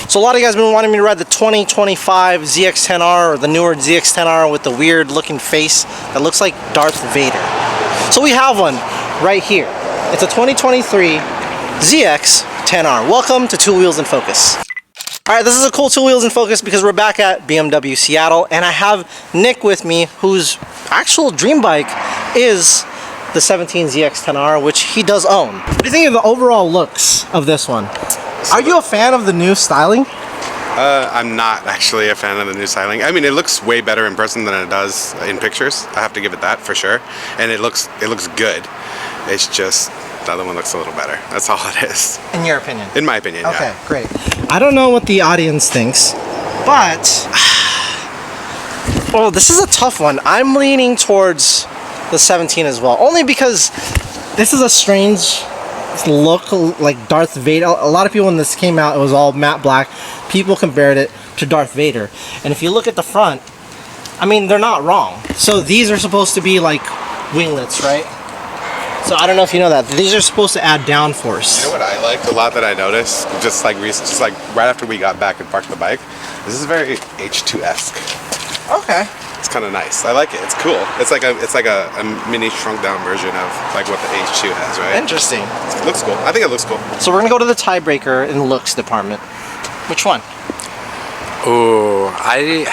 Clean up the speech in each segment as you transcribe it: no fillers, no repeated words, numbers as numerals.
So a lot of you guys have been wanting me to ride the 2025 ZX10R or the newer ZX10R with the weird looking face that looks like Darth Vader. So we have one right here. It's a 2023 ZX10R. Welcome to Two Wheels in Focus. Alright, this is a cool Two Wheels in Focus because we're back at BMW Seattle and I have Nick with me, whose actual dream bike is the 17 ZX10R, which he does own. What do you think of the overall looks of this one? Are you a fan of the new styling? I'm not actually a fan of the new styling. I mean, it looks way better in person than it does in pictures. I have to give it that for sure. And it looks good. It's just the other one looks a little better. That's all it is. In your opinion? In my opinion, okay, yeah. Great. I don't know what the audience thinks, but well, this is a tough one. I'm leaning towards the 17 as well, only because this is a strange look, like Darth Vader. A lot of people, when this came out, it was all matte black. People compared it to Darth Vader, and if you look at the front, I mean, they're not wrong. So these are supposed to be like winglets, right? So I don't know if you know that these are supposed to add downforce. You know what I liked a lot that I noticed, just like right after we got back and parked the bike, this is very H2-esque. Okay. It's kind of nice. I like it. It's cool. It's like a mini shrunk down version of like what the H2 has, right? Interesting. It looks cool. I think it looks cool. So we're gonna go to the tiebreaker in the looks department. Which one? Ooh, I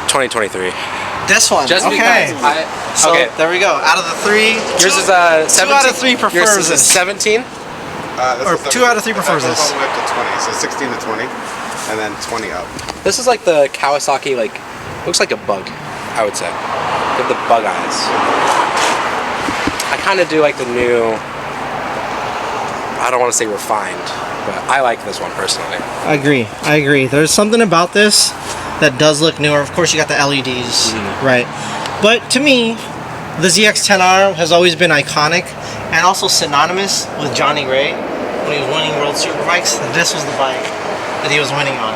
2023. This one. Just okay. So okay. There we go. Out of the three, yours is 17. 2 out of 3 prefers yours is 17. Or 2 out of 3 prefers this. All the way up to 20, so 16 to 20, and then 20 up. This is like the Kawasaki, like looks like a bug, I would say, with the bug eyes. I kind of do like the new. I don't want to say refined, but I like this one personally. I agree. There's something about this that does look newer. Of course, you got the LEDs, right? But to me, the ZX10R has always been iconic and also synonymous with Johnny Ray when he was winning World Superbikes. This was the bike that he was winning on,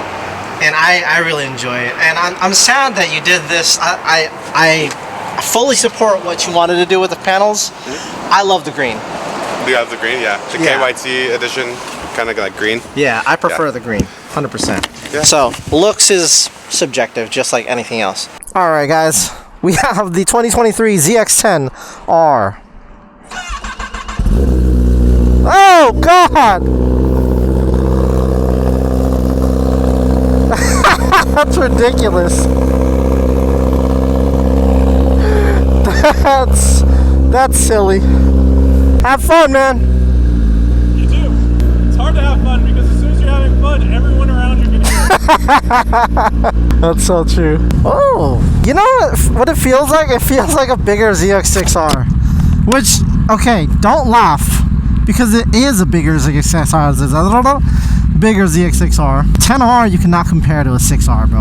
and I really enjoy it. And I'm sad that you did this. I fully support what you wanted to do with the panels. I love the green. Do you have the green? Yeah. The KYT edition, kind of like green. Yeah, I prefer the green, 100%. Yeah. So, looks is subjective, just like anything else. Alright guys, we have the 2023 ZX10R. Oh God! That's ridiculous. That's silly. Have fun, man. You do. It's hard to have fun because as soon as you're having fun, everyone around you can hear it. That's so true. Oh, you know what it feels like? It feels like a bigger ZX6R. Which, okay, don't laugh, because it is a bigger ZX6R. Bigger ZX6R. 10R you cannot compare to a 6R, bro.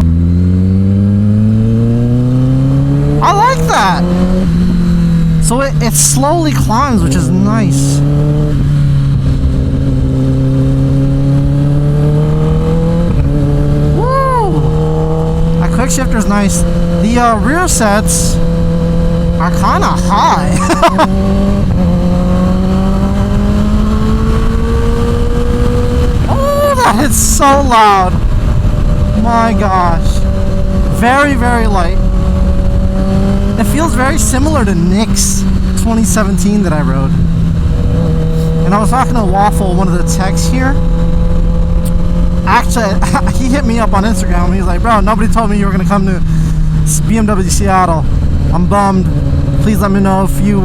I like that. So it slowly climbs, which is nice. Woo! That quick shifter is nice. The rear sets are kind of high. Oh, that is so loud. My gosh. Very, very light. It feels very similar to Nick's 2017 that I rode. And I was talking to Waffle, one of the techs here. Actually, he hit me up on Instagram. He's like, bro, nobody told me you were going to come to BMW Seattle. I'm bummed. Please let me know if you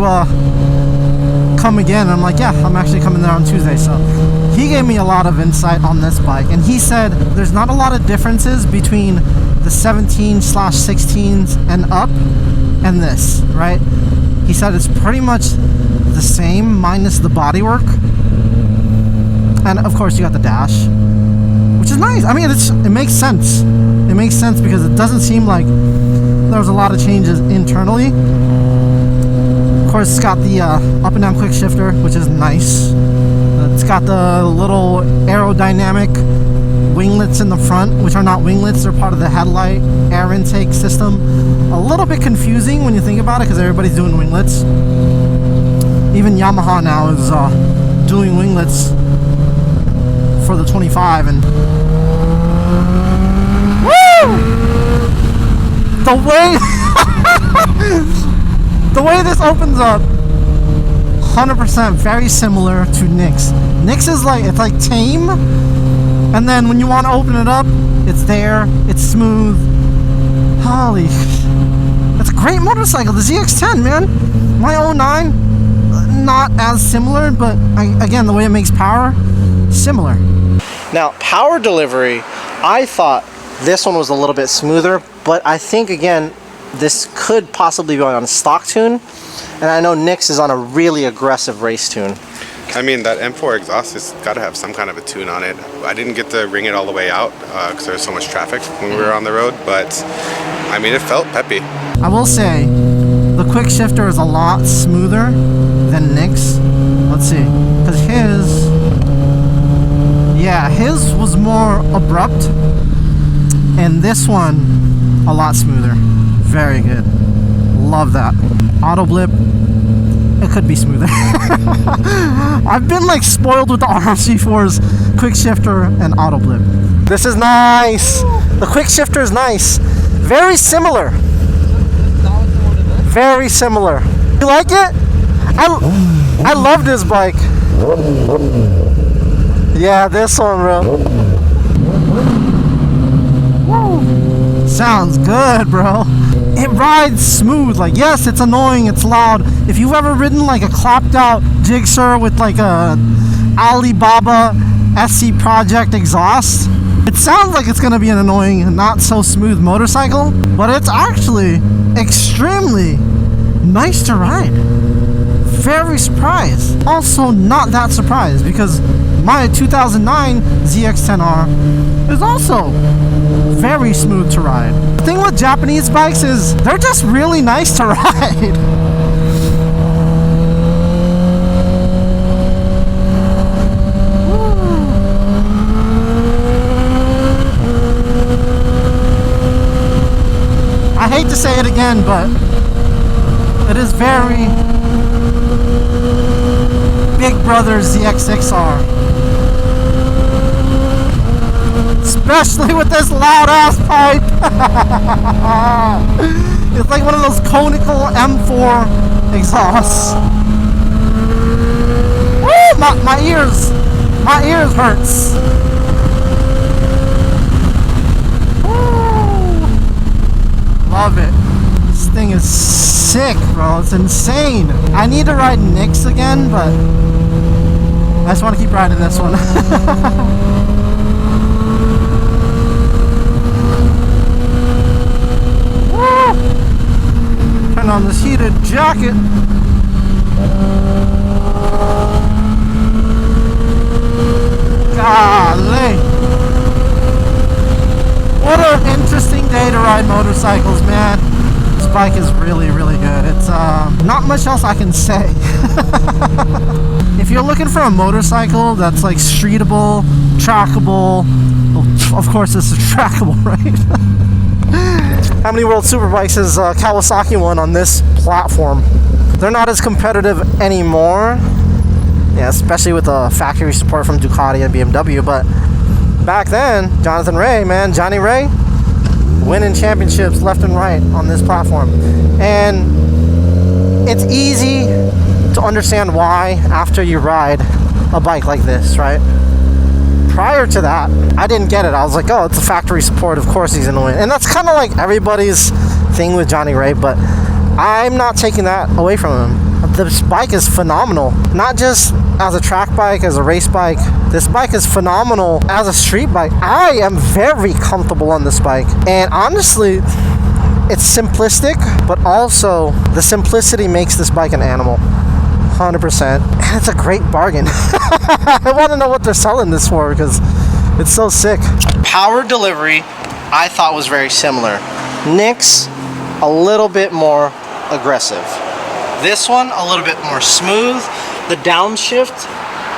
come again. And I'm like, yeah, I'm actually coming there on Tuesday. So he gave me a lot of insight on this bike. And he said there's not a lot of differences between the 17/16s and up and this, right? He said it's pretty much the same minus the bodywork, and of course you got the dash, which is nice. I mean, it makes sense. It makes sense because it doesn't seem like there's a lot of changes internally. Of course, it's got the up and down quick shifter, which is nice. It's got the little aerodynamic winglets in the front, which are not winglets, they're part of the headlight air intake system. A little bit confusing when you think about it because everybody's doing winglets. Even Yamaha now is doing winglets. for the 25 and woo! The way this opens up, 100% very similar to Nick's. Nick's is like, it's like tame, and then when you want to open it up, it's there, it's smooth. Holy, it's a great motorcycle, the ZX10, man. My 09, not as similar, but again, the way it makes power, similar. Now, power delivery, I thought this one was a little bit smoother, but I think, again, this could possibly be on a stock tune, and I know Nick's is on a really aggressive race tune. I mean, that M4 exhaust has got to have some kind of a tune on it. I didn't get to ring it all the way out because there was so much traffic when we were on the road, but I mean, it felt peppy. I will say, the quick shifter is a lot smoother than Nick's. Let's see, because his was more abrupt, and this one a lot smoother. Very good. Love that. Auto blip, it could be smoother. I've been like spoiled with the RC4's quick shifter and auto blip. This is nice. The quick shifter is nice. Very similar. Very similar. You like it? I love this bike. Yeah, this one, bro. Sounds good, bro. It rides smooth. Like, yes, it's annoying, it's loud. If you've ever ridden like a clapped out Gixxer with like a Alibaba SC Project exhaust, it sounds like it's gonna be an annoying, not so smooth motorcycle, but it's actually extremely nice to ride. Very surprised. Also not that surprised because my 2009 ZX10-R is also very smooth to ride. The thing with Japanese bikes is they're just really nice to ride. I hate to say it again, but it is very Big Brother ZX6R. Especially with this loud ass pipe. It's like one of those conical M4 exhausts. Woo! My ears hurts. Woo! Love it. This thing is sick, bro. It's insane. I need to ride Nick's again, but I just want to keep riding this one. Turn on this heated jacket. Golly. What an interesting day to ride motorcycles, man. This bike is really, really good. It's not much else I can say. If you're looking for a motorcycle that's like streetable, trackable, well, of course this is trackable, right? How many World Superbikes has Kawasaki won on this platform? They're not as competitive anymore. Yeah, especially with the factory support from Ducati and BMW, but back then, Johnny Ray, winning championships left and right on this platform. And it's easy to understand why after you ride a bike like this, right? Prior to that, I didn't get it. I was like, oh, it's a factory support, of course he's gonna win. And that's kind of like everybody's thing with Johnny Ray, but I'm not taking that away from him. This bike is phenomenal. Not just as a track bike, as a race bike. This bike is phenomenal as a street bike. I am very comfortable on this bike. And honestly, it's simplistic, but also the simplicity makes this bike an animal. 100%. And it's a great bargain. I want to know what they're selling this for because it's so sick. Power delivery, I thought was very similar. Nick's, a little bit more aggressive. This one, a little bit more smooth. The downshift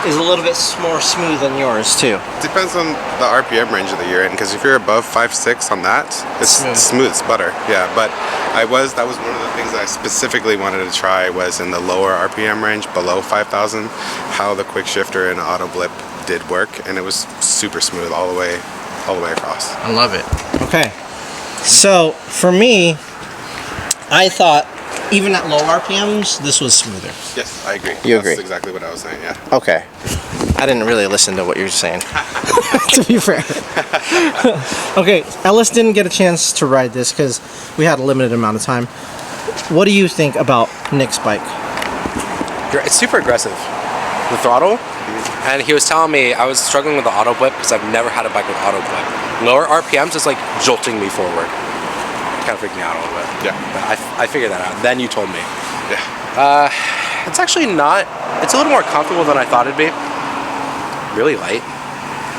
is a little bit more smooth than yours too. Depends on the RPM range that you're in, because if you're above 5.6 on that, it's smooth as butter. Yeah, but that was one of the things that I specifically wanted to try was in the lower RPM range, below 5,000, how the quick shifter and auto blip did work, and it was super smooth all the way across. I love it. Okay. So for me, I thought even at low RPMs, this was smoother. Yes, I agree. You That's agree? exactly what I was saying. Yeah. Okay. I didn't really listen to what you were saying, to be fair. Okay, Ellis didn't get a chance to ride this because we had a limited amount of time. What do you think about Nick's bike? It's super aggressive, the throttle. And he was telling me I was struggling with the auto blip because I've never had a bike with auto blip. Lower RPMs is like jolting me forward. Kind of freaked me out a little bit. Yeah. But I figured that out. Then you told me. Yeah. It's actually not. It's a little more comfortable than I thought it'd be. Really light.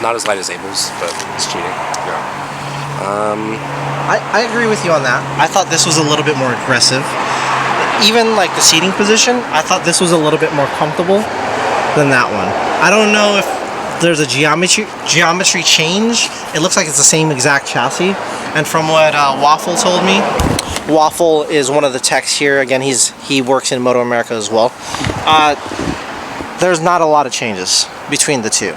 Not as light as Abel's, but it's cheating. I agree with you on that. I thought this was a little bit more aggressive. Even like the seating position, I thought this was a little bit more comfortable than that one. I don't know if there's a geometry change. It looks like it's the same exact chassis. And from what Waffle told me, Waffle is one of the techs here. Again, he works in Moto America as well. There's not a lot of changes between the two.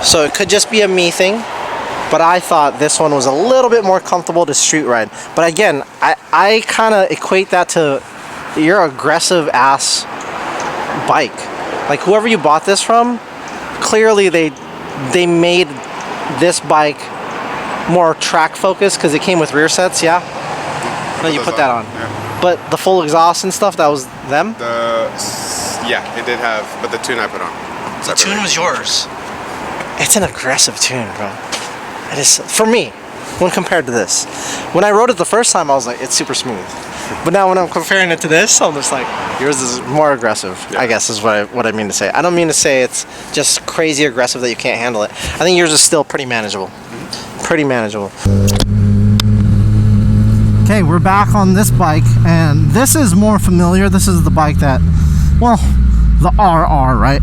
So it could just be a me thing, but I thought this one was a little bit more comfortable to street ride. But again, I kind of equate that to your aggressive ass bike. Like whoever you bought this from, clearly they made this bike more track focused because it came with rear sets, yeah? No, you put that on. Yeah. But the full exhaust and stuff, that was them? Yeah, it did have, but the tune I put on. The tune was yours. It's an aggressive tune, bro. It is, for me, when compared to this. When I rode it the first time, I was like, it's super smooth. But now when I'm comparing it to this, I'm just like, yours is more aggressive, Yeah. I guess is what I mean to say. I don't mean to say it's just crazy aggressive that you can't handle it. I think yours is still pretty manageable. Pretty manageable. Okay, we're back on this bike, and this is more familiar. This is the bike that, well, the RR, right?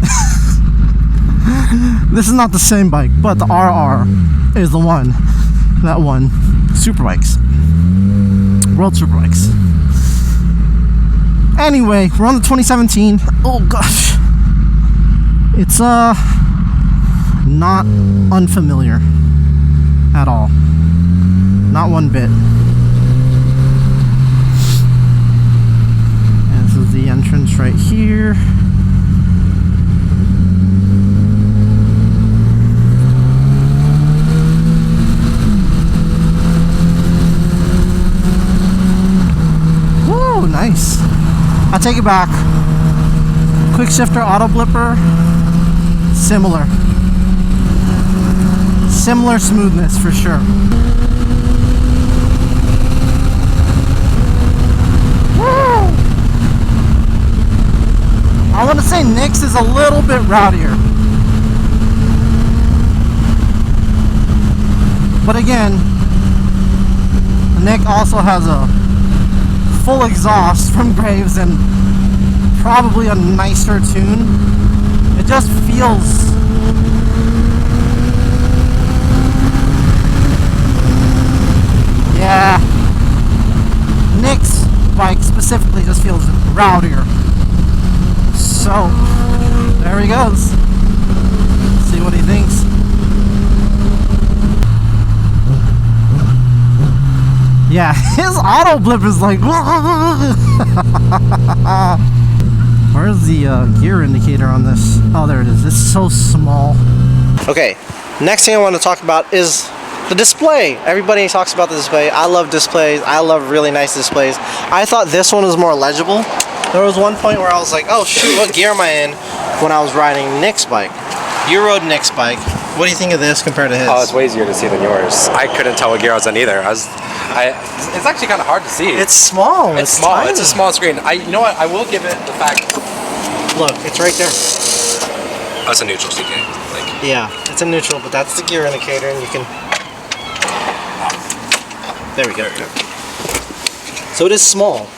This is not the same bike, but the RR is the one that won Superbikes, World Superbikes. Anyway, we're on the 2017. Oh gosh, it's not unfamiliar at all, not one bit. And this is the entrance right here. Woo, nice. I take it back. Quick shifter, auto blipper, similar smoothness for sure. Woo! I want to say Nick's is a little bit rowdier, but again, Nick also has a full exhaust from Graves and probably a nicer tune. It just feels yeah, Nick's bike specifically just feels rowdier. So there he goes. See what he thinks. Yeah, his auto blip is like where's the gear indicator on this? Oh, there it is. It's so small. Okay, next thing I want to talk about is the display. Everybody talks about the display. I love displays. I love really nice displays. I thought this one was more legible. There was one point where I was like, oh shoot, what gear am I in when I was riding Nick's bike? You rode Nick's bike. What do you think of this compared to his? Oh, it's way easier to see than yours. I couldn't tell what gear I was in either. It's actually kind of hard to see. It's small. It's small. tiny. It's a small screen. You know what? I will give it the fact. Look, it's right there. Oh, it's a neutral CK. Like, Yeah, it's a neutral, but that's the gear indicator, and you can. There we go. So it is small,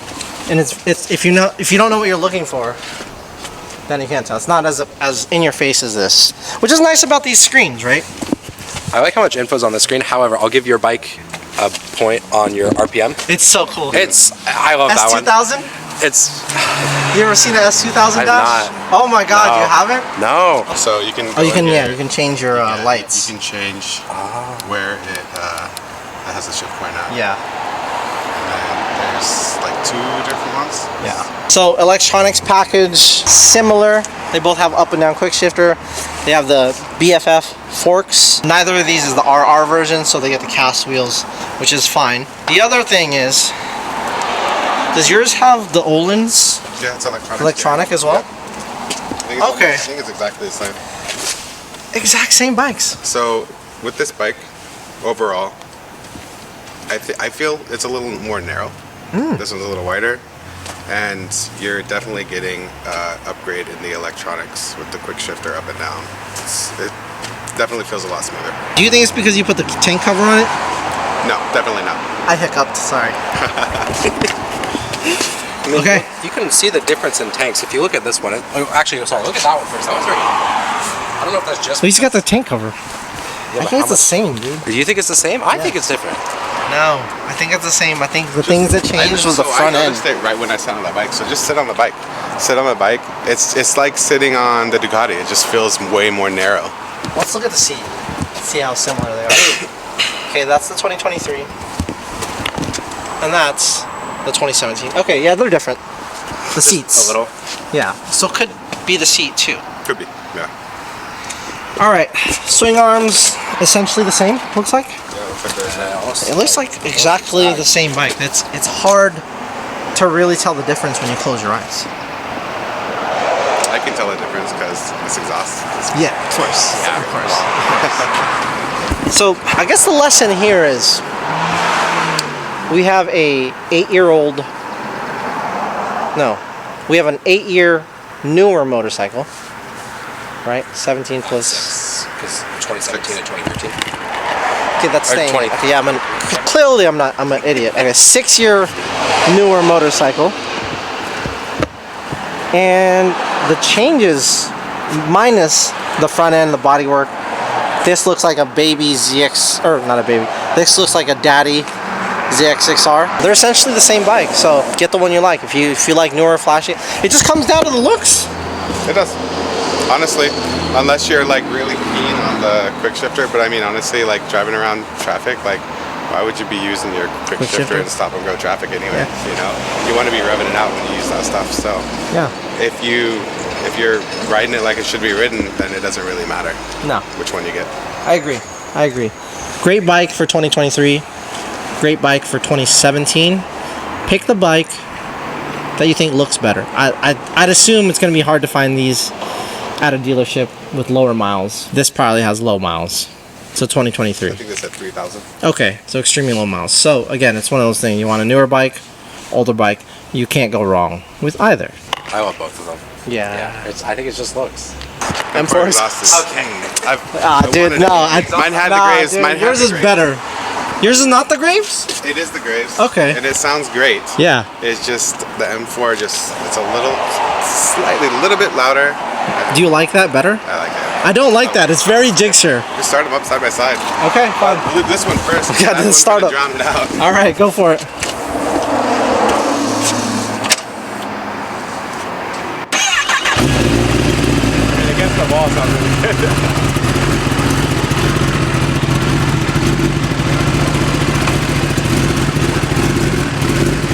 and it's if you don't know what you're looking for, then you can't tell. It's not as in your face as this, which is nice about these screens, right? I like how much info's on the screen. However, I'll give your bike a point on your RPM. It's so cool. I love that one. S2000? It's You ever seen the S2000 I've dash? not. Oh my God, No. you haven't? No. So you can. Oh, you go can. in Yeah, here. you can change your Yeah, lights. You can change where it has a shift point at. Yeah. And then there's like 2 different ones. Yeah. So electronics package similar. They both have up and down quick shifter. They have the BFF forks. Neither of these is the RR version, so they get the cast wheels, which is fine. The other thing is, does yours have the Öhlins Yeah, it's electronic. electronic as well? Okay. I think it's exactly the same. Exact same bikes. So with this bike, overall, I feel it's a little more narrow. This one's a little wider. And you're definitely getting upgrade in the electronics with the quick shifter up and down. It definitely feels a lot smoother. Do you think it's because you put the tank cover on it? No, definitely not. I hiccuped, sorry. I mean, Okay. You can see the difference in tanks if you look at this one. Actually, sorry, look at that one first. That one's very. I don't know if that's just. But he's got the tank cover. I think it's the same, dude. Do you think it's the same? I think it's different. No, I think it's the same. I think the things that changed was the front I end. noticed it right when I sat on the bike. So just sit on the bike. Sit on the bike. It's like sitting on the Ducati. It just feels way more narrow. Let's look at the seat. Let's see how similar they are. Okay, that's the 2023. And that's the 2017. Okay, yeah, they're different. The seats. A little. Yeah. So it could be the seat too. Could be. Yeah. All right. Swing arms, essentially the same, looks like. It looks like exactly the same bike. It's hard to really tell the difference when you close your eyes. I can tell the difference because it's exhaust. Yeah, of course. Yeah, of course. So I guess the lesson here is we have a 8-year-old. No, we have an 8-year newer motorcycle, right? 17 plus. Because 2017 and 2013. Okay, that's Or staying. 20. Okay, yeah, clearly I'm an idiot. Okay, 6-year newer motorcycle. And the changes, minus the front end, the bodywork, this looks like a baby ZX, or not a baby, this looks like a daddy ZX10-R. They're essentially the same bike, so get the one you like. If you like newer, flashy, it just comes down to the looks. It does. Honestly, unless you're like really keen on the quick shifter, but I mean honestly, like driving around traffic, like why would you be using your quick shifter in stop and go traffic anyway? Yeah. You know, you want to be revving it out when you use that stuff. So Yeah. if you're riding it like it should be ridden, then it doesn't really matter No, which one you get. I agree. Great bike for 2023. Great bike for 2017. Pick the bike that you think looks better. I'd assume it's going to be hard to find these at a dealership with lower miles. This probably has low miles. So 2023. I think they said 3,000. Okay, so extremely low miles. So again, it's one of those things. You want a newer bike, older bike. You can't go wrong with either. I love both of them. Yeah. I think it just looks. M4s. Exhaust is- Okay. Dude, no. Mine had the graves. Dude, Mine had yours the is graves. better. Yours is not the Graves? It is the graves. Okay. And it sounds great. Yeah. It's just the M4 it's a little bit louder. Do you like that better? I like it. I don't like that. It's very Jigsaw. Just start them up side by side. Okay, fine. We'll do this one first. Yeah, That then one's start gonna up. drown it out. All right, go for it. Against the wall sounds really good.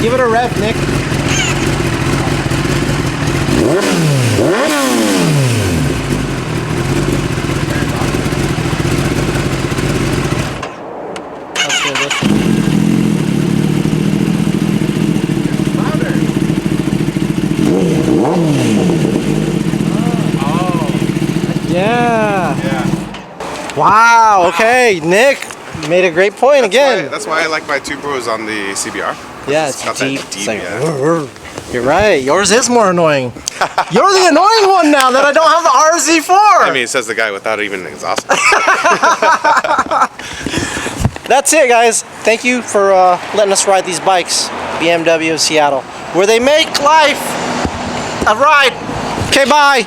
Give it a rev, Nick. Let's do this. Yeah. Yeah. Wow. Okay, Nick made a great point again. That's why I like my 2 Bros on the CBR. Yeah, it's got that deep. deep, It's like, yeah. You're right. Yours is more annoying. You're the annoying one now that I don't have the RZ4. I mean, it says the guy without even an exhaust. That's it, guys. Thank you for letting us ride these bikes. BMW of Seattle, where they make life a ride. Okay, bye.